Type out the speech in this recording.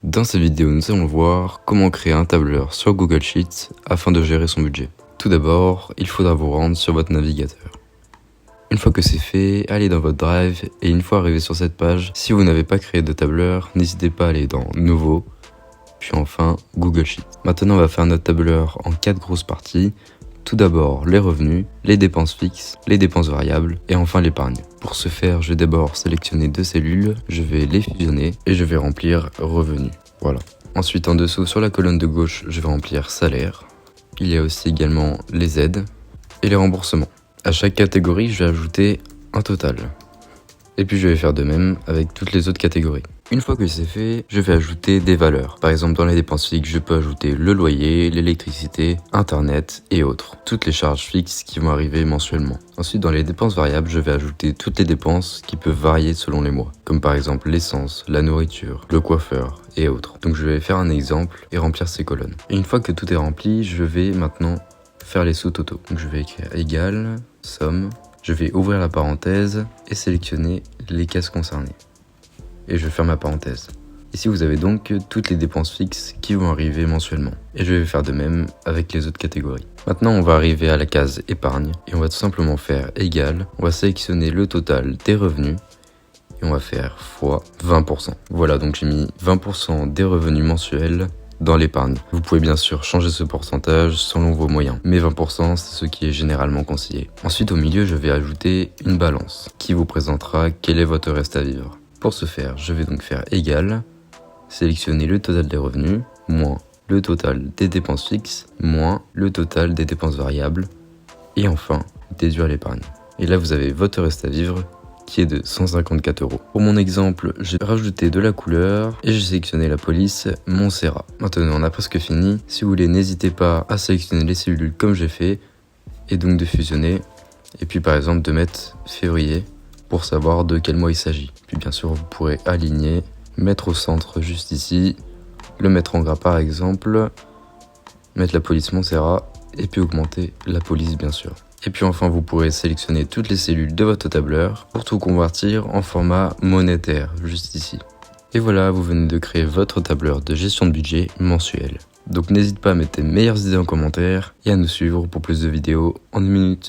Dans cette vidéo, nous allons voir comment créer un tableur sur Google Sheets afin de gérer son budget. Tout d'abord, il faudra vous rendre sur votre navigateur. Une fois que c'est fait, allez dans votre Drive et une fois arrivé sur cette page, si vous n'avez pas créé de tableur, n'hésitez pas à aller dans Nouveau, puis enfin Google Sheets. Maintenant, on va faire notre tableur en 4 grosses parties. Tout d'abord, les revenus, les dépenses fixes, les dépenses variables et enfin l'épargne. Pour ce faire, je vais d'abord sélectionner 2 cellules, je vais les fusionner et je vais remplir revenus. Voilà. Ensuite, en dessous, sur la colonne de gauche, je vais remplir salaire. Il y a aussi également les aides et les remboursements. À chaque catégorie, je vais ajouter un total. Et puis je vais faire de même avec toutes les autres catégories. Une fois que c'est fait, je vais ajouter des valeurs. Par exemple, dans les dépenses fixes, je peux ajouter le loyer, l'électricité, internet et autres. Toutes les charges fixes qui vont arriver mensuellement. Ensuite, dans les dépenses variables, je vais ajouter toutes les dépenses qui peuvent varier selon les mois. Comme par exemple l'essence, la nourriture, le coiffeur et autres. Donc je vais faire un exemple et remplir ces colonnes. Et une fois que tout est rempli, je vais maintenant faire les sous-totaux. Donc je vais écrire égal, somme. Je vais ouvrir la parenthèse et sélectionner les cases concernées. Et je ferme la parenthèse. Ici, vous avez donc toutes les dépenses fixes qui vont arriver mensuellement. Et je vais faire de même avec les autres catégories. Maintenant, on va arriver à la case épargne et on va tout simplement faire égal. On va sélectionner le total des revenus et on va faire fois 20%. Voilà, donc j'ai mis 20% des revenus mensuels dans l'épargne. Vous pouvez bien sûr changer ce pourcentage selon vos moyens, mais 20% c'est ce qui est généralement conseillé. Ensuite au milieu je vais ajouter une balance qui vous présentera quel est votre reste à vivre. Pour ce faire, je vais donc faire égal, sélectionner le total des revenus, moins le total des dépenses fixes, moins le total des dépenses variables, et enfin déduire l'épargne. Et là vous avez votre reste à vivre qui est de 154 €. Pour mon exemple, j'ai rajouté de la couleur et j'ai sélectionné la police Montserrat. Maintenant, on a presque fini. Si vous voulez, n'hésitez pas à sélectionner les cellules comme j'ai fait et donc de fusionner. Et puis par exemple de mettre février pour savoir de quel mois il s'agit. Puis bien sûr, vous pourrez aligner, mettre au centre juste ici, le mettre en gras par exemple, mettre la police Montserrat et puis augmenter la police bien sûr. Et puis enfin, vous pourrez sélectionner toutes les cellules de votre tableur pour tout convertir en format monétaire, juste ici. Et voilà, vous venez de créer votre tableur de gestion de budget mensuel. Donc n'hésite pas à mettre tes meilleures idées en commentaire et à nous suivre pour plus de vidéos en 1 minute.